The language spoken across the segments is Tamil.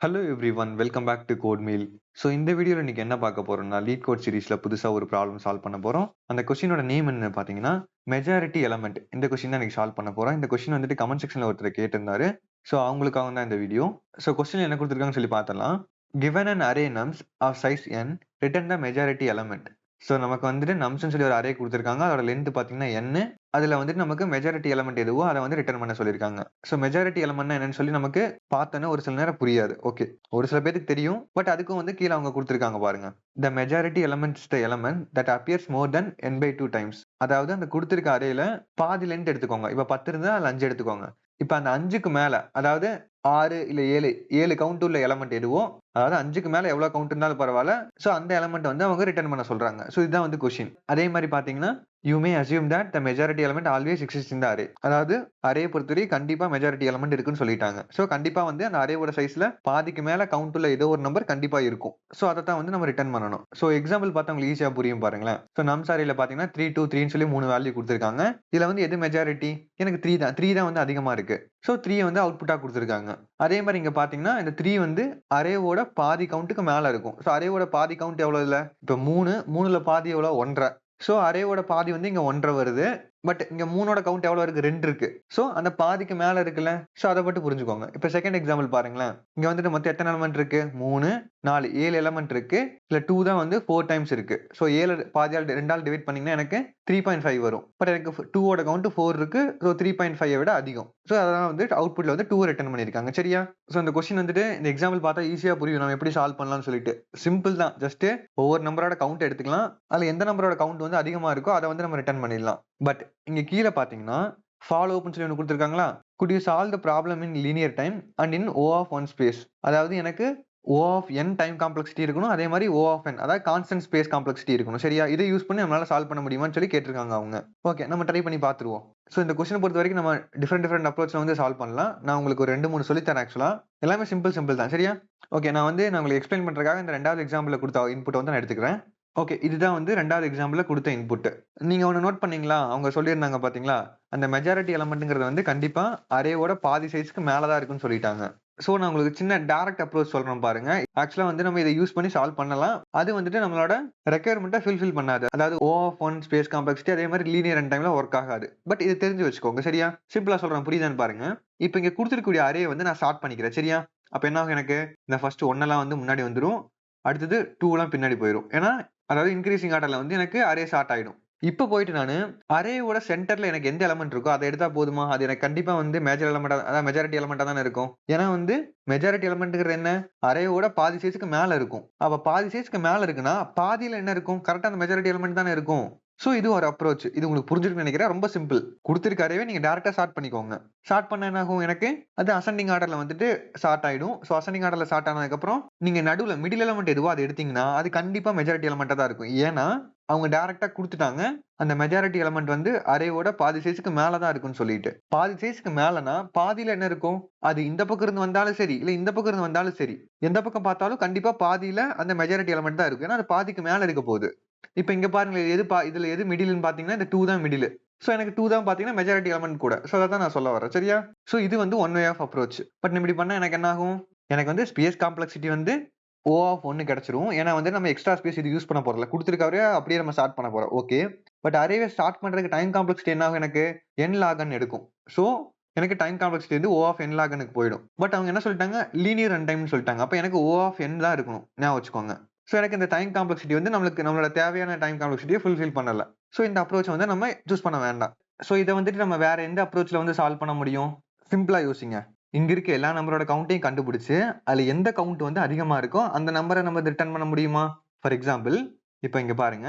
Hello everyone welcome back to code meal. So இந்த வீடியோவில் இன்னைக்கு என்ன பார்க்க போறோம்னா லீட் கோட் சீரிஸ்ல புதுசாக ஒரு ப்ராப்ளம் சால்வ் பண்ண போறோம். அந்த கொஸ்டினோட நேம் என்ன பார்த்தீங்கன்னா மெஜாரிட்டி எலமெண்ட். இந்த கொஸ்டின் தான் இன்னைக்கு சால்வ் பண்ண போறோம். இந்த கொஸ்டின் வந்துட்டு கமெண்ட் செக்ஷன்ல ஒருத்தர் கேட்டிருந்தாரு. ஸோ அவங்களுக்காக தான் இந்த வீடியோ. ஸோ கொஸ்டின் என்ன கொடுத்துருக்காங்கன்னு சொல்லி பார்த்தலாம். Given an array nums of size n, return the majority element. So நமக்கு வந்துட்டு நம்ஸ்னு சொல்லி ஒரு அரே கொடுத்துருக்காங்க. அதோட லென்த் பார்த்தீங்கன்னா n. அதுல வந்துட்டு நமக்கு மெஜாரிட்டி எலமெண்ட் எதுவோ அதை வந்து ரிட்டர்ன் பண்ண சொல்லியிருக்காங்க. ஸோ மெஜாரிட்டி எலமெண்ட்னா என்னன்னு சொல்லி நமக்கு பார்த்தோன்னா ஒரு சில நேரம் புரியாது. ஓகே, ஒரு சில பேருக்கு தெரியும். பட் அதுக்கும் வந்து கீழே அவங்க கொடுத்துருக்காங்க பாருங்க. The majority element is the element that appears more than n/2 times. அதாவது அந்த கொடுத்துருக்க அரேல பாதி லென்த் எடுத்துக்கோங்க. இப்ப 10 இருந்தா அதுல 5 எடுத்துக்கோங்க. இப்ப அந்த 5க்கு மேல, அதாவது 6 இல்ல 7 கவுண்ட் உள்ள எலமெண்ட் எதுவோ, அதாவது 5க்கு மேல எவ்வளவு கவுண்ட் இருந்தாலும் பரவாயில்ல. சோ அந்த எலமெண்ட் வந்து அவங்க ரிட்டர்ன் பண்ண சொல்றாங்க. சோ இதுதான் வந்து கொஸ்டின். அதே மாதிரி பாத்தீங்கன்னா you may assume that the majority element always exists in the array. அதாவது அரே பொறுத்தவரை கண்டிப்பா மெஜாரிட்டி எலமெண்ட் இருக்குன்னு சொல்லிட்டாங்க. சோ கண்டிப்பா வந்து அந்த அரேவோட சைஸ்ல பாதிக்கு மேல கவுண்ட் உள்ள ஏதோ ஒரு நம்பர் கண்டிப்பா இருக்கும். சோ அதை தான் வந்து நம்ம ரிட்டர்ன் பண்ணணும். சோ எக்ஸாம்பிள் பார்த்தா உங்களுக்கு ஈஸியா புரியும் பாருங்களேன். சோ நம்ஸ் அரேல பாத்தீங்கன்னா 3 2 3 சொல்லி 3 வேல்யூ கொடுத்திருக்காங்க. இதுல வந்து எது மெஜாரிட்டி? எனக்கு 3 தான். 3 தான் வந்து அதிகமா இருக்கு. சோ 3 வந்து அவுட்புட்டா கொடுத்திருக்காங்க. அதே மாதிரி இங்க பாத்தீங்கன்னா இந்த 3 வந்து அரேவோட பாதி கவுண்ட்டுக்கு மேல இருக்கும். சோ அரேவோட பாதி கவுண்ட் எவ்வளவு இல்ல? இப்ப 3ல பாதி எவ்வளவு? 1.5. சோ அரேவோட பாதி வந்து இங்க 1.5 வருது. பட் இங்க 3ஓட கவுண்ட் எவ்வளவு இருக்கு? 2 இருக்கு. சோ அந்த பாதிக்கு மேல இருக்குல்ல. சோ அத மட்டும் புரிஞ்சுக்கோங்க. இப்ப செகண்ட் எக்ஸாம்பிள் பாருங்களேன். இங்க வந்துட்டு மொத்தம் எத்தனை எலிமெண்ட் இருக்கு? 3 4 7 எலிமெண்ட் இருக்கு. இல்ல 2 தான் வந்து 4 டைம்ஸ் இருக்கு. சோ 7 பாதியால் 2ஆல் டிவைட் பண்ணீங்கன்னா எனக்கு 3.5 வரும். பட் எனக்கு 2ஓட கவுண்ட் 4 இருக்கு. சோ 3.5 விட அதிகம். சோ அதனால வந்து அவுட்புட்ல வந்து 2 ரிட்டர்ன் பண்ணிருக்காங்க. சரியா? சோ இந்த क्वेश्चन வந்துட்டு இந்த எக்ஸாம்பிள் பார்த்தா ஈஸியா புரியும். நம்ம எப்படி சால்வ் பண்ணலாம்னு சொல்லிட்டு. சிம்பிள் தான். ஜஸ்ட் ஒவ்வொரு நம்பரோட கவுண்ட் எடுத்துக்கலாம். அதுல எந்த நம்பரோட கவுண்ட் வந்து அதிகமா இருக்கோ அதை வந்து நம்ம ரிட்டர்ன் பண்ணிடலாம். பட் இங்க கீழே பாத்தீங்கன்னா ஃபாலோ அப்னு சொல்லி ஒன்று கொடுத்துருக்காங்களா? could you solve the problem in linear time and in O of one space. அதாவது எனக்கு O of n time complexity இருக்கணும். அதே மாதிரி O of n அதாவது கான்ஸ்டன்ட் ஸ்பேஸ் காம்ப்ளெக்சிட்டி இருக்கணும். சரியா? இதை யூஸ் பண்ணி நம்மளால சால்வ் பண்ண முடியுமான்னு சொல்லி கேட்டிருக்காங்க அவங்க. ஓகே, நம்ம ட்ரை பண்ணி பார்த்துருவோம். ஸோ இந்த கொஸ்டின் பொறுத்த வரைக்கும் நம்ம டிஃப்ரெண்ட் அப்ரோச்ல வந்து சால்வ் பண்ணலாம். நான் உங்களுக்கு ஒரு 2 3 சொல்லி தரேன். ஆக்சுவலா எல்லாமே சிம்பிள் தான். சரியா? ஓகே, நான் உங்களுக்கு எக்ஸ்பிளைன் பண்றதுக்காக இந்த 2வது எக்ஸாம்பிள்ல கொடுத்த இன்புட் வந்து நான் எடுத்துக்கிறேன். ஓகே, இதுதான் வந்து 2வது எக்ஸாம்பிள்ல கொடுத்த இன்புட். நீங்க ஒன்னு நோட் பண்ணீங்களா? அவங்க சொல்லியிருந்தாங்க பாத்தீங்களா? அந்த மெஜாரிட்டி எலமெண்ட்ங்கிறது வந்து கண்டிப்பா அரேவோட பாதி சைஸ்க்கு மேல தான் இருக்குன்னு சொல்லிட்டாங்க. சோ நான் உங்களுக்கு சின்ன டைரக்ட் அப்ரோச் சொல்றேன் பாருங்க. ஆக்சுவலா வந்து நம்ம இதை யூஸ் பண்ணி சால்வ் பண்ணலாம். அது வந்துட்டு நம்மளோட ரெக்யர்மெண்ட்டை ஃபில்ஃபில் பண்ணாது. அதாவது O of one space complexity அதே மாதிரி லீனியர் அண்ட் டைம்ல ஒர்க் ஆகாது. பட் இது தெரிஞ்சு வச்சுக்கோங்க. சரியா? சிம்பிளா சொல்றேன், புரியுதான்னு பாருங்க. இப்போ இங்க கொடுத்திருக்கக்கூடிய அரே வந்து நான் ஸ்டார்ட் பண்ணிக்கிறேன். சரியா? அப்ப என்ன ஆகும்? எனக்கு இந்த ஃபர்ஸ்ட் 1 எல்லாம் வந்து முன்னாடி வந்துரும். அடுத்தது 2 எல்லாம் பின்னாடி போயிரும். ஏன்னா அதாவது இன்கிரீசிங் ஆர்டர்ல வந்து எனக்கு அரே ஸ்டார்ட் ஆயிடும். இப்ப போயிட்டு நானு அரேவோட சென்டர்ல எனக்கு எந்த எலிமெண்ட் இருக்கோ அதை எடுத்தா போதுமா? அது எனக்கு கண்டிப்பா வந்து மேஜர் எலிமெண்டா, அதாவது மெஜாரிட்டி எலிமெண்டா தானே இருக்கும். ஏன்னா வந்து மெஜாரிட்டி எலிமெண்ட்ங்கிறது என்ன? அரேவோட பாதி சைஸ்க்கு மேல இருக்கும். அப்ப பாதி சைஸ்க்கு மேல இருக்குன்னா பாதியில என்ன இருக்கும்? கரெக்டா அந்த மெஜாரிட்டி எலிமெண்ட் தானே இருக்கும். சோ இது ஒரு அப்ரோச். இது உங்களுக்கு புரிஞ்சிருக்கும்னு நினைக்கிறேன். ரொம்ப சிம்பிள். கொடுத்திருக்க அரேவை நீங்க டைரக்டா ஸ்டார்ட் பண்ணிக்கோங்க. ஸ்டார்ட் பண்ண என்ன ஆகும்? எனக்கு அது அசெண்டிங் ஆர்டர்ல வந்துட்டு ஸ்டார்ட் ஆயிடும். சோ அசெண்டிங் ஆர்டர்ல ஸ்டார்ட் ஆனதுக்கு அப்புறம் நீங்க நடுவுல மிடில் எலிமெண்ட் எதுவோ அதை எடுத்தீங்கன்னா அது கண்டிப்பா மெஜாரிட்டி எலிமெண்டா தான் இருக்கும். ஏன்னா அவங்க டைரக்டா குடுத்துட்டாங்க. அந்த மெஜாரிட்டி எலிமெண்ட் வந்து அரேவோட பாதி சைஸ்க்கு மேல தான் இருக்குன்னு சொல்லிட்டு. பாதி சைஸ்க்கு மேலனா பாதியில என்ன இருக்கும்? அது இந்த பக்கம் இருந்து வந்தாலும் சரி, இல்ல இந்த பக்கம் இருந்து வந்தாலும் சரி, எந்த பக்கம் பார்த்தாலும் கண்டிப்பா பாதியில அந்த மெஜாரிட்டி எலிமெண்ட் தான் இருக்கும். ஏன்னா அது பாதிக்கு மேல இருக்க போகுது. இப்ப இங்க பாருங்க, இதுல எது மிடில்னு பாத்தீங்கன்னா இந்த 2 தான் மிடில். சோ எனக்கு 2 தான் பாத்தீங்கன்னா மெஜாரிட்டி எலிமெண்ட் கூட. சோ அதான் நான் சொல்ல வரேன். சரியா? சோ இது வந்து one way of approach. But இப்படி பண்ணா எனக்கு என்ன ஆகும்? எனக்கு வந்து ஸ்பேஸ் காம்ப்ளெக்சிட்டி வந்து O of 1 கிடைச்சிரும். ஏன்னா வந்து நம்ம எக்ஸ்ட்ரா ஸ்பேஸ் இது யூஸ் பண்ண போறோம்ல. குடுத்திருக்க அரே அப்படியே நம்ம ஸ்டார்ட் பண்ண போறோம். ஓகே. பட் அரேவை ஸ்டார்ட் பண்றதுக்கு டைம் காம்ப்ளெக்சிட்டி என்ன ஆகும்? எனக்கு n log n எடுக்கும். சோ எனக்கு டைம் காம்ப்ளெக்சிட்டி வந்து O of n log n க்கு போயிடும். பட் அவங்க என்ன சொல்லிட்டாங்க? லீனியர் ரன் டைம்னு சொல்லிட்டாங்க. அப்ப எனக்கு O of n தான் இருக்கணும். ஞாபகம் வச்சுக்கோங்க. சோ எனக்கு இந்த டைம் காம்ப்ளெக்சிட்டி வந்து நம்மளோட தேவையான டைம் காம்ப்ளெக்சிட்டியை ஃபுல்ஃபில் பண்ணல. சோ இந்த அப்ரோச் வந்து நம்ம சூஸ் பண்ண வேண்டாம். சோ இத வந்துட்டு நம்ம வேற எந்த அப்ரோச்ல வந்து சால்வ் பண்ண முடியும்? சிம்பிளா யோசிங்க. இங்க இருக்க எல்லா நம்பரோட கவுண்ட்டையும் கண்டுபிடிச்சு அதுல எந்த கவுண்ட் வந்து அதிகமா இருக்கோ அந்த நம்பரை நம்ம ரிட்டர்ன் பண்ண முடியுமா? ஃபார் எக்ஸாம்பிள் இப்ப இங்க பாருங்க,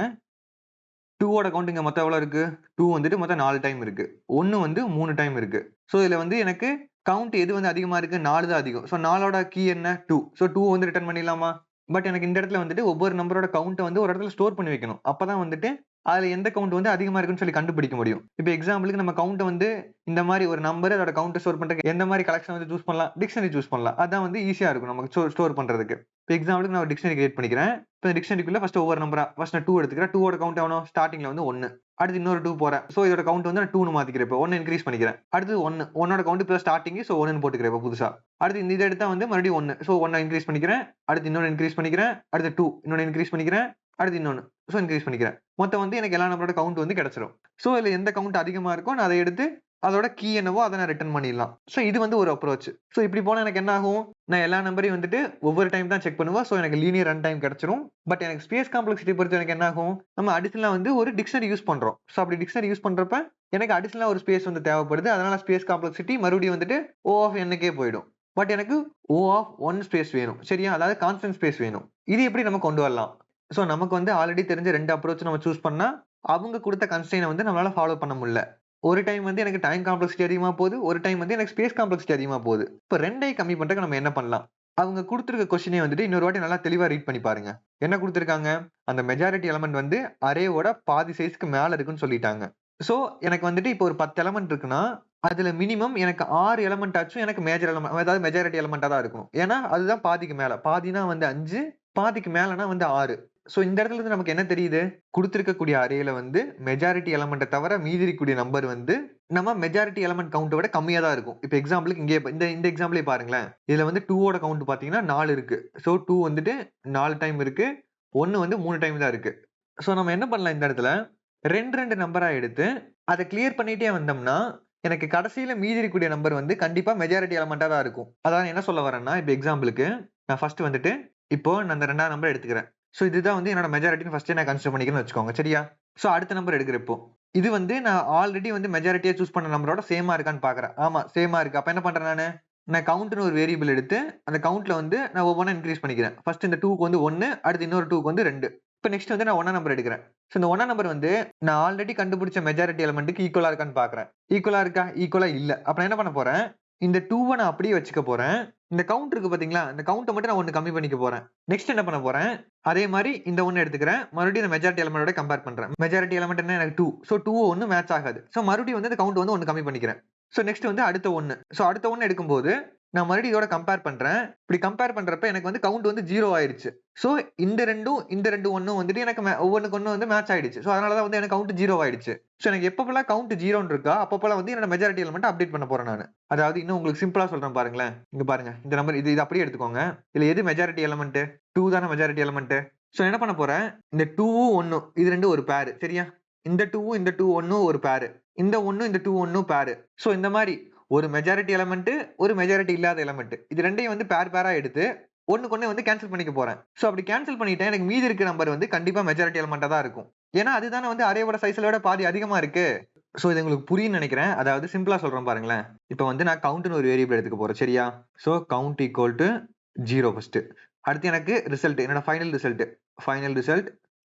2ஓட கவுண்ட் இங்க மொத்தம் எவ்வளவு இருக்கு? 2 வந்துட்டு மொத்தம் 4 டைம் இருக்கு. 1 வந்து 3 டைம் இருக்கு. சோ இதுல வந்து எனக்கு கவுண்ட் எது வந்து அதிகமா இருக்கு? 4 தான் அதிகம். சோ 4ஓட கீ என்ன? 2. சோ 2 வந்து ரிட்டர்ன் பண்ணிடலாமா? பட் எனக்கு இந்த இடத்துல வந்துட்டு ஒவ்வொரு நம்பரோட கவுண்ட்ட வந்து ஒரு இடத்துல ஸ்டோர் பண்ணி வைக்கணும். அப்பதான் வந்துட்டு அதுல எந்த கவுண்ட் வந்து அதிகமா இருக்குன்னு சொல்லி கண்டுபிடிக்க முடியும். இப்ப எக்ஸாம்பிளுக்கு நம்ம கவுண்ட்ட வந்து இந்த மாதிரி ஒரு நம்பர் அதோட கவுண்ட்ட ஸ்டோர் பண்றதுக்கு எந்த மாதிரி கலெக்ஷன் வந்து சூஸ் பண்ணலாம்? டிக்ஷனரி சூஸ் பண்ணலாம். அதான் வந்து ஈஸியா இருக்கும் நமக்கு ஸ்டோர் பண்றதுக்கு. இப்போ எக்ஸாம்பிளுக்கு நான் ஒரு டிக்ஷனரி கிரியேட் பண்ணிக்கிறேன். இப்போ டிக்ஷனரிக்குள்ள ஃபர்ஸ்ட் ஒவ்வொரு நம்பரா ஃபர்ஸ்ட் நான் 2 எடுத்துக்கிறேன். 2 ஓட கவுண்ட் எவ்வளோ ஸ்டார்டிங்ல வந்து 1. அடுத்து இன்னொரு 2 போறேன். ஸோ இதோட கவுண்ட் வந்து நான் 2ன்னு மாத்திக்கிறேன். இப்போ 1 இன்க்ரீஸ் பண்ணிக்கிறேன். அடுத்து 1 1ஓட கவுண்ட் இப்போ ஸ்டார்டிங் ஸோ 1ன்னு போட்டுக்கிறேன் இப்போ புதுசா. அடுத்து இந்த இதை எடுத்தா வந்து மறுபடியும் 1 ஸோ 1 இன்க்ரீஸ் பண்ணிக்கிறேன். அடுத்து இன்னொன்று இன்க்ரீஸ் பண்ணிக்கிறேன். அடுத்து 2 இன்னொன்று இன்க்ரீஸ் பண்ணிக்கிறேன். அடுத்து இன்னொன்று ஸோ இன்க்ரீஸ் பண்ணிக்கிறேன். மொத்தம் வந்து எனக்கு எல்லா நம்பரோட கவுண்ட் வந்து கிடைச்சிரும். ஸோ இதில் எந்த கவுண்ட் அதிகமா இருக்கோ நான் அதை எடுத்து அதோட கீ என்னவோ அதை நான் ரிட்டர்ன் பண்ணிடலாம். ஸோ இது வந்து ஒரு அப்ரோச். ஸோ இப்படி போனா எனக்கு என்ன ஆகும், நான் எல்லா நம்பரையும் வந்துட்டு ஒவ்வொரு டைம் தான் செக் பண்ணுவேன். ஸோ எனக்கு லீனியர் ரன் டைம் கிடைச்சிரும். பட் எனக்கு ஸ்பேஸ் காம்ப்ளெக்சிட்டி பொறுத்து எனக்கு என்ன ஆகும், நம்ம அடிஷனலா வந்து ஒரு டிக்ஷனரி யூஸ் பண்றோம். ஸோ அப்படி டிக்ஷனரி யூஸ் பண்றப்ப எனக்கு அடிஷனலா ஒரு ஸ்பேஸ் வந்து தேவைப்படுது. அதனால ஸ்பேஸ் காம்ப்ளெக்சிட்டி மறுபடியும் வந்துட்டு O of n-க்கே போயிடும். பட் எனக்கு O of 1 ஸ்பேஸ் வேணும். சரியா, அதாவது கான்ஸ்டன்ட் ஸ்பேஸ் வேணும். இது எப்படி நம்ம கொண்டு வரலாம்? ஸோ நமக்கு வந்து ஆல்ரெடி தெரிஞ்ச 2 அப்ரோச் நம்ம சூஸ் பண்ணா அவங்க கொடுத்த கன்ஸ்ட்ரெயினை வந்து நம்மளால ஃபாலோ பண்ண முடியல. ஒரு டைம் வந்து எனக்கு டைம் காம்ப்ளெக்சிட்டி அதிகமா போகுது, ஒரு டைம் வந்து எனக்கு ஸ்பேஸ் காம்ப்ளெக்சிட்டி அதிகமா போகுது. இப்போ 2ஐயும் கம்மி பண்றதுக்கு நம்ம என்ன பண்ணலாம்? அவங்க கொடுத்திருக்க கொஸ்டினே வந்துட்டு இன்னொரு வாட்டி நல்லா தெளிவா ரீட் பண்ணி பாருங்க. என்ன கொடுத்திருக்காங்க, அந்த மெஜாரிட்டி எலமெண்ட் வந்து அரேவோட பாதி சைஸ்க்கு மேல இருக்குன்னு சொல்லிட்டாங்க. சோ எனக்கு வந்துட்டு இப்போ ஒரு 10 எலமெண்ட் இருக்குன்னா அதுல மினிமம் எனக்கு 6 எலமெண்ட் ஆச்சும் எனக்கு மேஜர் எலமெண்ட், அதாவது மெஜாரிட்டி எலமெண்டா தான் இருக்கும். ஏன்னா அதுதான் பாதிக்கு மேல. பாதினா வந்து 5, பாதிக்கு மேலனா வந்து 6. சோ இந்த இடத்துல இருந்து நமக்கு என்ன தெரியுது, கொடுத்திருக்கக்கூடிய அரேல வந்து மெஜாரிட்டி எலமெண்ட்டை தவிர மீதி இருக்கக்கூடிய நம்பர் வந்து நம்ம மெஜாரிட்டி எலமெண்ட் கவுண்ட்டை விட கம்மியா தான் இருக்கும். இப்போ எக்ஸாம்பிளுக்கு இங்கே இந்த எக்ஸாம்பிளே பாருங்களேன். இதுல வந்து 2ஓட கவுண்ட் பாத்தீங்கன்னா 4 இருக்கு. சோ 2 வந்துட்டு 4 டைம் இருக்கு, 1 வந்து 3 டைம் தான் இருக்கு. சோ நம்ம என்ன பண்ணலாம், இந்த இடத்துல 2 நம்பரா எடுத்து அதை கிளியர் பண்ணிட்டே வந்தோம்னா எனக்கு கடைசியில மீதி இருக்கக்கூடிய நம்பர் வந்து கண்டிப்பா மெஜாரிட்டி எலமெண்டா தான் இருக்கும். அதாவது என்ன சொல்ல வரேன்னா, இப்போ எக்ஸாம்பிளுக்கு நான் ஃபர்ஸ்ட் வந்துட்டு இப்போ நான் அந்த 2ஆம் நம்பர் எடுத்துக்கிறேன். சோ இதுதான் வந்து என்னோட மெஜாரிட்டின்னு ஃபர்ஸ்ட் நான் கன்சிடர் பண்ணிக்கிறேன்னு வச்சுக்கோங்க. சரியா, சோ அடுத்த நம்பர் எடுக்கிறேன். இப்போ இது வந்து நான் ஆல்ரெடி வந்து மெஜாரிட்டியா சூஸ் பண்ண நம்பரோட சேமா இருக்கான்னு பாக்குறேன். ஆமா சேமா இருக்கு. அப்ப என்ன பண்றேன், நான் கவுண்ட்னு ஒரு வேரியபிள் எடுத்து அந்த கவுண்ட்ல வந்து நான் ஒவ்வொன்றா இன்க்ரீஸ் பண்ணிக்கிறேன். ஃபர்ஸ்ட் இந்த 2க்கு வந்து 1, அடுத்து இன்னொரு 2க்கு வந்து 2. இப்போ நெக்ஸ்ட் வந்து நான் 1ஆம் நம்பர் எடுக்கிறேன். சோ இந்த 1ஆம் நம்பர் வந்து நான் ஆல்ரெடி கண்டுபிடிச்ச மெஜாரிட்டி எலிமெண்ட்க்கு ஈக்குவலா இருக்கான்னு பாக்குறேன். ஈக்குவலா இருக்கா? ஈக்குவலா இல்ல. அப்ப நான் என்ன பண்ண போறேன், இந்த 2வ நான் அப்படியே வச்சுக்க போறேன். இந்த கவுண்ட் இருக்கு பாத்தீங்களா, இந்த கவுண்ட்டை மட்டும் நான் 1 கம்மி பண்ணிக்க போறேன். நெக்ஸ்ட் என்ன பண்ண போறேன், அதே மாதிரி இந்த 1 எடுத்துக்கிறேன். மறுபடியும் இந்த மெஜாரிட்டி எலிமெண்டோட கம்பேர் பண்றேன். மெஜாரிட்டி எலிமெண்ட் என்ன, எனக்கு 2. சோ 2 1 மேட்ச் ஆகாது. சோ மறுபடியும் வந்து இந்த கவுண்ட் வந்து 1 கம்மி பண்ணிக்கிறேன். சோ நெக்ஸ்ட் வந்து அடுத்த 1. சோ அடுத்த 1 எடுக்கும்போது நான் மறுபடியும் இதோட கம்பேர் பண்றேன். இப்படி கம்பேர் பண்றப்ப எனக்கு வந்து கவுண்ட் வந்து 0 ஆயிருச்சு. சோ இந்த 2 1 வந்துட்டு எனக்கு ஒவ்வொன்னுக்கு ஒண்ணு வந்து மேட்ச் ஆயிடுச்சு. சோ அதனால தான் வந்து எனக்கு கவுண்ட் 0 ஆயிடுச்சு. சோ எனக்கு எப்பப்பெல்லாம் கவுண்ட் 0ன்னு இருக்கா அப்பப்பெல்லாம் வந்து என்னோட மெஜாரிட்டி எலிமெண்ட் அப்டேட் பண்ண போறேன் நானு. அதாவது இன்னும் உங்களுக்கு சிம்பிளா சொல்றேன் பாருங்களேன். இங்க பாருங்க, இந்த நம்பர் இது அப்படியே எடுத்துக்கோங்க. இதுல எது மெஜாரிட்டி எலிமெண்ட்? 2 தான மெஜாரிட்டி எலிமெண்ட். சோ என்ன பண்ண போறேன், இந்த 2வும் 1ம் இது ரெண்டும் ஒரு பேர். சரியா, இந்த 2வும் இந்த 2 1ம் ஒரு பேர். இந்த 1 இந்த 2 1ம் பேர். சோ இந்த மாதிரி ஒரு மெஜாரிட்டி எலிமெண்ட், ஒரு மெஜாரிட்டி இல்லாத எலிமெண்ட், இது ரெண்டையும் வந்து பேரா எடுத்து ஒண்ணுக்கு ஒண்ணு வந்து கேன்சல் பண்ணிக்க போறேன். சோ அப்படி கேன்சல் பண்ணிட்டேன், எனக்கு மீதி இருக்க நம்பர் வந்து கண்டிப்பா மெஜாரிட்டி எலிமெண்டா தான் இருக்கும். ஏன்னா அதுதானே வந்து அரேவோட சைஸ்ல விட பாதி அதிகமா இருக்கு. சோ இது உங்களுக்கு புரியும்னு நினைக்கிறேன். அதாவது சிம்பிளா சொல்றேன் பாருங்களேன். இப்போ வந்து நான் கவுண்ட்னு ஒரு வேரியபிள் எடுத்துக்க போறேன். சரியா, so count equal to 0 first. அடுத்து எனக்கு ரிசல்ட், என்னோட final result.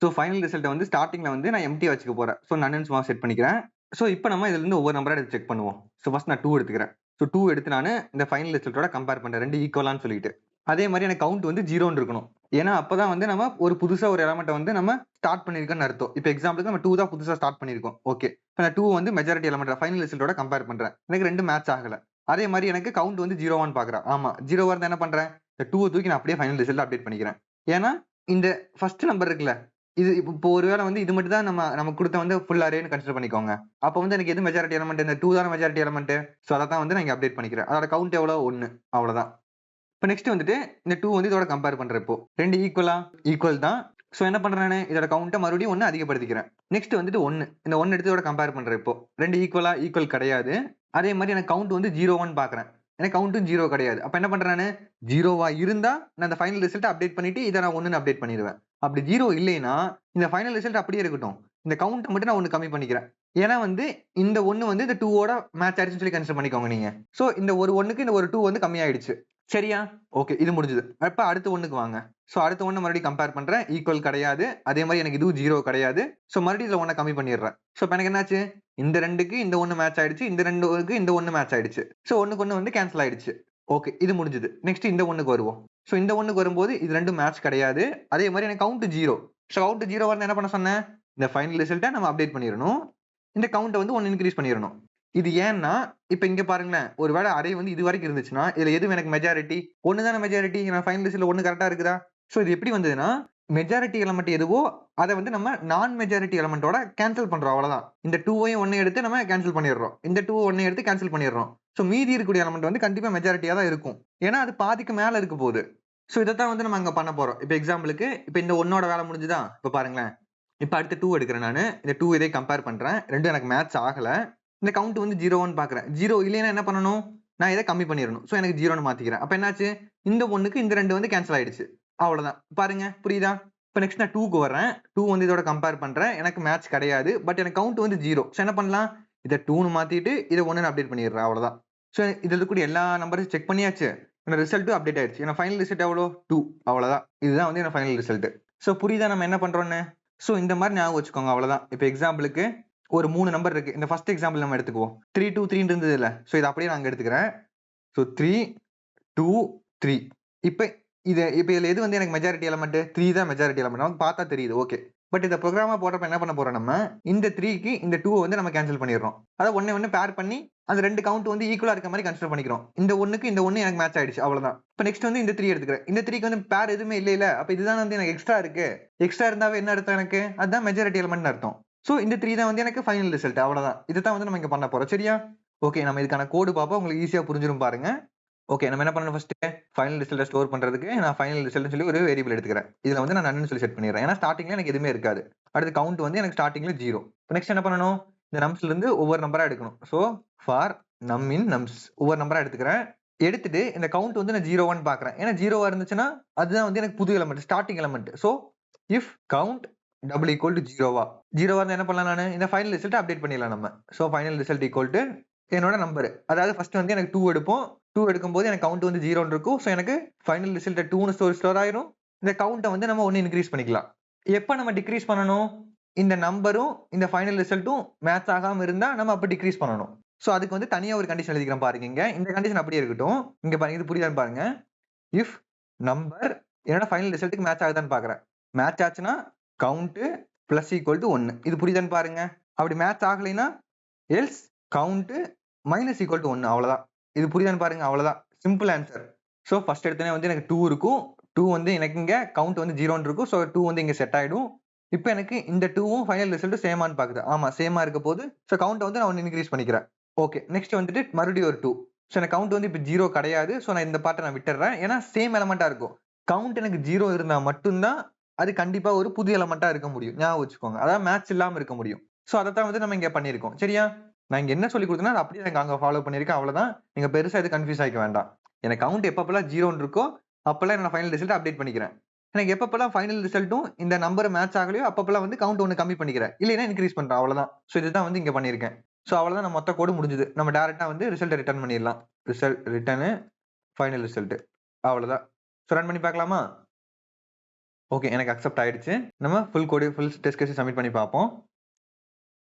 So final result வந்து ஸ்டார்டிங்ல வந்து நான் எம்ப்டியா வச்சுக்க போறேன். சோ நன்னு சும்மா செட் பண்ணிக்கிறேன். சோ இப்போ நம்ம இதுல இருந்து ஒவ்வொரு நம்பரா எடுத்து செக் பண்ணுவோம். சோ ஃபர்ஸ்ட் நான் 2 எடுத்துக்கிறேன். சோ 2 எடுத்து நான் இந்த ஃபைனல் ரிசல்ட்டோட கம்பேர் பண்றேன். 2 ஈக்குவலான்னு சொல்லிட்டு. அதே மாதிரி எனக்கு கவுண்ட் வந்து 0ன்னு இருக்கணும். ஏன்னா அப்பதான் வந்து நம்ம ஒரு புதுசா ஒரு எலிமெண்ட்டை வந்து நம்ம ஸ்டார்ட் பண்ணிருக்கோம்னு அர்த்தம். இப்போ எக்ஸாம்பிளுக்கு நம்ம 2 தான் புதுசா ஸ்டார்ட் பண்ணிருக்கோம். ஓகே, இப்போ நான் 2 வந்து மெஜாரிட்டி எலிமெண்ட் ஃபைனல் ரிசல்ட்டோட கம்பேர் பண்றேன். எனக்கு 2 மேட்ச் ஆகல. அதே மாதிரி எனக்கு கவுண்ட் வந்து 0வான்னு பாக்குறேன். ஆமா 0வா இருந்தா என்ன பண்றேன், இந்த 2 தூக்கி நான் அப்படியே ஃபைனல் ரிசல்ட் அப்டேட் பண்ணிக்கிறேன். ஏன்னா இந்த ஃபர்ஸ்ட் நம்பர் இருக்குல்ல, இது இப்போ ஒருவேளை வந்து இது மட்டும் தான் நம்ம கொடுத்த வந்து ஃபுல் அரேன்னு கன்சிடர் பண்ணிக்கோங்க. அப்போ வந்து எனக்கு எது மெஜாரிட்டி எலிமெண்ட், இந்த 2 தான மெஜாரிட்டி எலிமெண்ட். சோ அத தான் வந்து நான் இங்க அப்டேட் பண்ணிக்கிறேன். அதோட கவுண்ட் எவ்வளவு, 1. அவ்வளவுதான். இப்போ நெக்ஸ்ட் வந்துட்டு இந்த 2 வந்து இதோட கம்பேர் பண்றேன். இப்போ 2 ஈக்குவல் தான். சோ என்ன பண்றேன், நான் இதோட கவுண்ட்டை மறுபடியும் 1 அதிகப்படுத்திக்கிறேன். நெக்ஸ்ட் வந்துட்டு 1, இந்த 1 எடுத்து இதோட கம்பேர் பண்றேன். இப்போ 2 ஈக்குவல் கிடையாது. அதே மாதிரி எனக்கு கவுண்ட் வந்து 0-1 பாக்குறேன். எனக்கு கவுண்ட்டும் 0 கிடையாது. அப்ப என்ன பண்றேன், 0வா இருந்தா நான் அந்த ஃபைனல் ரிசல்ட் அப்டேட் பண்ணிட்டு இதை நான் 1ன்னு அப்டேட் பண்ணிடுவேன். அப்படி 0 இல்லைன்னா இந்த ஃபைனல் ரிசல்ட் அப்படியே இருக்கட்டும். இந்த கவுண்ட் மட்டும் நான் 1 கம்மி பண்ணிக்கிறேன். ஏன்னா வந்து இந்த 1 வந்து இந்த 2ஓட மேட்ச் ஆயிடுச்சுன்னு சொல்லி கன்சிடர் பண்ணிக்கோங்க நீங்க. சோ இந்த ஒரு 1க்கு இந்த ஒரு 2 வந்து கம்மி ஆயிடுச்சு. சரியா, ஓகே, இது முடிஞ்சது. அப்ப அடுத்த 1க்கு வாங்க. சோ அடுத்த 1 மறுபடியும் கம்பேர் பண்றேன். ஈக்குவல் கிடையாது. அதே மாதிரி எனக்கு இதுவும் 0 கிடையாது. சோ மறுபடியும் இதுல 1 கம்மி பண்ணிடுறேன். சோ இப்போ எனக்கு என்னாச்சு, இந்த 2க்கு இந்த 1 மேட்ச் ஆயிடுச்சு, இந்த 2க்கு இந்த 1 மேட்ச் ஆயிடுச்சு. சோ 1க்கு 1 வந்து கேன்சல் ஆயிடுச்சு. ஓகே, இது முடிஞ்சது. நெக்ஸ்ட் இந்த 1க்கு வருவோம். சோ இந்த 1க்கு வரும்போது இது ரெண்டும் மேட்ச் கிடையாது. அதே மாதிரி எனக்கு கவுண்ட் 0. சோ கவுண்ட் 0 வரணும் என்ன பண்ண சொன்னேன், இந்த ஃபைனல் ரிசல்ட்டை நம்ம அப்டேட் பண்ணிடணும். இந்த கவுண்ட்டை வந்து 1 இன்க்ரீஸ் பண்ணிடணும். இது ஏன்னா இப்ப இங்க பாருங்களேன், ஒருவேளை அரே வந்து இது வரைக்கும் இருந்துச்சுன்னா இதுல எது எனக்கு மெஜாரிட்டி, 1 தானே மெஜாரிட்டி. நான் ஃபைனல் ரிசல்ட்ல 1 கரெக்டா இருக்குதா? ஸோ இது எப்படி வந்ததுன்னா மெஜாரிட்டி எலமெண்ட் எதுவோ அதை வந்து நம்ம நான் மெஜாரிட்டி எலமெண்டோட கேன்சல் பண்றோம் அவ்வளவுதான். இந்த 2வையும் 1 எடுத்து நம்ம கேன்சல் பண்ணிடுறோம். இந்த 2 1 எடுத்து கேன்சல் பண்ணிடுறோம். ஸோ மீதி இருக்கக்கூடிய எலமெண்ட் வந்து கண்டிப்பா மெஜாரிட்டியா தான் இருக்கும். ஏன்னா அது பாதிக்கு மேல இருக்க போகுது. ஸோ இதைத்தான் வந்து நம்ம அங்க பண்ண போறோம். இப்போ எக்ஸாம்பிளுக்கு இப்போ இந்த 1ஓட வேலை முடிஞ்சுதா? இப்போ பாருங்களேன். இப்போ அடுத்து 2 எடுக்கிறேன் நான். இந்த 2 இதை கம்பேர் பண்றேன். ரெண்டும் எனக்கு மேட்ச் ஆகல. இந்த கவுண்ட் வந்து 0 பாக்குறேன். 0 இல்லைன்னா என்ன பண்ணணும்? நான் இதை கம்மி பண்ணிடணும். ஸோ எனக்கு 0 மாத்திக்கிறேன். அப்ப என்னாச்சு? இந்த 1க்கு இந்த 2 வந்து கேன்சல் ஆயிடுச்சு. அவ்வளவுதான். பாருங்க புரியுதா? இப்போ நெக்ஸ்ட் நான் 2க்கு வரேன். 2 வந்து இதோட கம்பேர் பண்றேன். எனக்கு மேட்ச் கிடையாது. பட் எனக்கு கவுண்ட் வந்து 0. ஸோ என்ன பண்ணலாம்? இதை 2ன்னு மாத்திட்டு இதை 1ன்னு அப்டேட் பண்ணிடுறேன். அவ்வளவுதான். ஸோ இதுல இருக்கக்கூடிய எல்லா நம்பரையும் செக் பண்ணியாச்சு. என்னோட ரிசல்ட்டும் அப்டேட் ஆயிடுச்சு. ஏன்னா ஃபைனல் ரிசல்ட் எவ்வளோ? 2. அவ்வளவுதான். இதுதான் வந்து என்னோட ஃபைனல் ரிசல்ட். ஸோ புரியுதா நம்ம என்ன பண்றோம்னு? ஸோ இந்த மாதிரி ஞாபகம் வச்சுக்கோங்க. அவ்வளவுதான். இப்போ எக்ஸாம்பிளுக்கு ஒரு 3 நம்பர் இருக்கு. இந்த ஃபர்ஸ்ட் எக்ஸாம்பிள் நம்ம எடுத்துக்குவோம். 3 2 3 இருந்தது இல்ல. ஸோ இதை அப்படியே நான் எடுத்துக்கிறேன். ஸோ 3 2 3. இப்போ இதுல எது வந்து எனக்கு மெஜாரிட்டி எலமெண்ட்? 3 தான் மெஜாரிட்டி எலமெண்ட். நமக்கு பார்த்தா தெரியுது. ஓகே. பட் இந்த ப்ரோக்ராமா போடுறப்ப என்ன பண்ண போறோம் நம்ம? இந்த 3க்கு இந்த 2 வந்து நம்ம கேன்சல் பண்ணிடுறோம். அதாவது 1 பேர் பண்ணி அந்த ரெண்டு கவுண்ட் வந்து ஈக்குவலா இருக்க மாதிரி கன்சிடர் பண்ணிக்கிறோம். இந்த 1க்கு இந்த 1 எனக்கு மேட்ச் ஆயிடுச்சு. அவ்வளவுதான். இப்போ நெக்ஸ்ட் வந்து இந்த 3 எடுத்துக்கிறேன். இந்த 3க்கு வந்து பேர் எதுவுமே இல்ல. அப்ப இதுதான் வந்து எனக்கு எக்ஸ்ட்ரா இருக்கு. எக்ஸ்ட்ரா இருந்தாவே என்ன அர்த்தம் எனக்கு? அதுதான் மெஜாரிட்டி எலமெண்ட் அர்த்தம். சோ இந்த 3 தான் வந்து எனக்கு ஃபைனல் ரிசல்ட். அவ்வளவுதான். இதுதான் வந்து நம்ம இங்க பண்ண போறோம். சரியா? ஓகே. நம்ம இதுக்கான கோடு பாப்போம். உங்களுக்கு ஈஸியா புரிஞ்சிரும் பாருங்க. ஓகே. நம்ம என்ன பண்ணணும் ஃபர்ஸ்ட்? ஃபைனல் ரிசல்ட்ட ஸ்டோர் பண்றதுக்கு நான் ஃபைனல் ரிசல்ட்னு சொல்லி ஒரு வேரியபிள் எடுத்துக்கிறேன். இதுல வந்து நான் நன்னு சொல்லி செட் பண்ணிடுறேன். ஏன்னா ஸ்டார்டிங்ல எனக்கு எதுவுமே இருக்காது. அடுத்து கவுண்ட் வந்து எனக்கு ஸ்டார்டிங்ல 0. நெக்ஸ்ட் என்ன பண்ணணும்? இந்த நம்ஸ்ல இருந்து ஒவ்வொரு நம்பரா எடுக்கணும். சோ ஃபார் நம் இன் நம்ஸ் ஒவ்வொரு நம்பரா எடுத்துக்கிறேன். எடுத்துட்டு இந்த கவுண்ட் வந்து நான் 0 1 பாக்குறேன். ஏன்னா 0வா இருந்துச்சுன்னா அதுதான் வந்து எனக்கு புது element, starting element. So if count double equal to 0வா இருந்தா என்ன பண்ணலாம்? நான் இந்த ஃபைனல் ரிசல்ட் அப்டேட் பண்ணிடலாம் நம்ம. So final result equal to என்னோட நம்பர். அதாவது ஃபர்ஸ்ட் வந்து எனக்கு 2 எடுப்போம். 2 எடுக்கும்போது எனக்கு கவுண்ட் வந்து 0 இருக்கும். சோ எனக்கு ஃபைனல் ரிசல்ட் 2ன்னு ஸ்டோர் ஆயிரும். இந்த கவுண்ட்டை வந்து நம்ம 1 இன்க்ரீஸ் பண்ணிக்கலாம். எப்ப நம்ம டிக்ரீஸ் பண்ணணும்? இந்த நம்பரும் இந்த ஃபைனல் ரிசல்ட்டும் மேட்ச் ஆகாம இருந்தா நம்ம அப்ப டிக்ரீஸ் பண்ணணும். சோ அதுக்கு வந்து தனியா ஒரு கண்டிஷன் எழுதிக்கிறேன் பாருங்க இங்க. இந்த கண்டிஷன் அப்படியே இருக்கட்டும். இங்க பாருங்க இது புரியுதான்னு பாருங்க. இஃப் நம்பர் என்னோட ஃபைனல் ரிசல்ட்டுக்கு மேட்ச் ஆகுதான்னு பாக்குறேன். மேட்ச் ஆச்சுன்னா கவுண்ட் பிளஸ் ஈக்குவல் டு 1. இது புரியுதான்னு பாருங்க. அப்படி மேட்ச் ஆகலைன்னா else count minus equal to 1. அவ்வளவுதான். இது புரியுதான்னு பாருங்க. அவ்வளவுதான். Simple answer. சோ ஃபர்ஸ்ட் எடுத்தனே வந்து எனக்கு 2 இருக்கும். 2 வந்து எனக்கு இங்க கவுண்ட் வந்து 0 இருக்கும். சோ 2 வந்து இங்க செட் ஆயிடும். இப்போ எனக்கு இந்த 2வும் ஃபைனல் ரிசல்ட் சேமான்னு பாக்குது. ஆமா சேமா இருக்க போது. சோ கவுண்ட் வந்து நான் 1 இன்க்ரீஸ் பண்ணிக்கிறேன். ஓகே. நெக்ஸ்ட் வந்துட்டு மறுபடியும் ஒரு 2. சோ எனக்கு கவுண்ட் வந்து இப்போ 0 கிடையாது. சோ நான் இந்த பார்ட்ட நான் விட்டுறேன். ஏன்னா சேம் எலிமெண்டா இருக்கும். கவுண்ட் எனக்கு 0 இருந்தா மட்டும்தான் அது கண்டிப்பா ஒரு புது எலிமெண்டா இருக்க முடியும். ஞாபகம் வச்சுக்கோங்க. அதாவது மேட்ச் இல்லாம இருக்க முடியும். சோ அதத்தான் வந்து நம்ம இங்க பண்ணிருக்கோம். சரியா? நான் இங்க என்ன சொல்லி கொடுத்தேன்னா அது அப்படியே எனக்கு அங்க ஃபாலோ பண்ணிருக்கேன். அவ்வளவுதான். நீங்க பெருசா இது கன்ஃபியூஸ் ஆகிக்க வேண்டாம். எனக்கு கவுண்ட் எப்பப்பெல்லாம் 0 இருக்கோ அப்பெல்லாம் என்னோட ஃபைனல் ரிசல்ட் அப்டேட் பண்ணிக்கிறேன். எனக்கு எப்பப்பெல்லாம் ஃபைனல் ரிசல்ட்டும் இந்த நம்பர் மேட்ச் ஆகலையோ அப்பப்பெல்லாம் வந்து கவுண்ட் 1 கம்மி பண்ணிக்கிறேன். இல்லைன்னா இன்க்ரீஸ் பண்றேன். அவ்வளவுதான். சோ இதுதான் வந்து இங்க பண்ணிருக்கேன். சோ அவ்வளவுதான். நம்ம மொத்த கோடு முடிஞ்சது. நம்ம டைரக்டா வந்து ரிசல்ட் ரிட்டர்ன் பண்ணிடலாம். Result return final result. அவ்வளவுதான். சோ ரன் பண்ணி பார்க்கலாமா? ஓகே. எனக்கு அக்செப்ட் ஆயிடுச்சு. நம்ம ஃபுல் கோடு ஃபுல் டெஸ்ட் கேஸ் சப்மிட் பண்ணி பார்ப்போம்.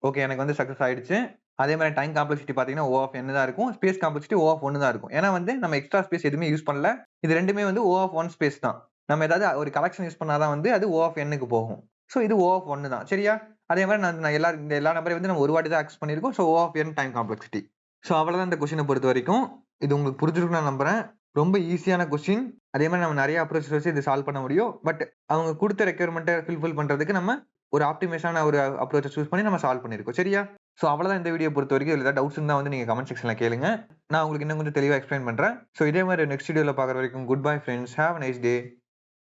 ஓகே. எனக்கு வந்து சக்சஸ் ஆயிடுச்சு. அதே மாதிரி டைம் காம்ப்ளெக்சிட்டி பாத்தீங்கன்னா O ஆஃப் n தான் இருக்கும். ஸ்பேஸ் காம்ப்ளெக்சிட்டி O ஆஃப் 1 தான் இருக்கும். ஏன்னா வந்து நம்ம எக்ஸ்ட்ரா ஸ்பேஸ் எதுவுமே யூஸ் பண்ணல. இது ரெண்டுமே வந்து O ஆஃப் 1 ஸ்பேஸ் தான். நம்ம ஏதாவது ஒரு கலெக்ஷன் யூஸ் பண்ணாதான் வந்து அது O ஆஃப் n க்கு போகும். சோ இது O ஆஃப் 1 தான். சரியா? அதே மாதிரி நான் எல்லா நம்பரையும் வந்து நம்ம ஒரு வாட்டி தான் ஆக்சஸ் பண்ணிருக்கோம். So O of n time complexity. So அவ்வளவுதான் இந்த கொஸ்டினை பொறுத்த வரைக்கும். இது உங்களுக்கு புரிஞ்சிருக்கும் நான் நம்புறேன். ரொம்ப ஈஸியான கொஸ்டின். அதே மாதிரி நம்ம நிறைய அப்ரோச்சஸ் வச்சு இது சால்வ் பண்ண முடியும். பட் அவங்க கொடுத்த ரெக்யர்மெண்ட்டை ஃபில்ஃபில் பண்றதுக்கு நம்ம ஒரு ஆப்டிமைஸான ஒரு அப்ரோச்சை சூஸ் பண்ணி நம்ம சால்வ் பண்ணிருக்கோம். சரியா? சோ அவ்வளவுதான் இந்த வீடியோ பொறுத்த வரைக்கும். இதுல ஏதாவது டவுட்ஸ் இருந்தா வந்து நீங்க கமெண்ட் செக்ஷன்ல கேளுங்க. நான் உங்களுக்கு இன்னும் கொஞ்சம் தெளிவா எக்ஸ்பிளைன் பண்றேன். சோ இதே மாதிரி நெக்ஸ்ட் வீடியோல பாக்குற வரைக்கும் good bye friends. Have a nice day.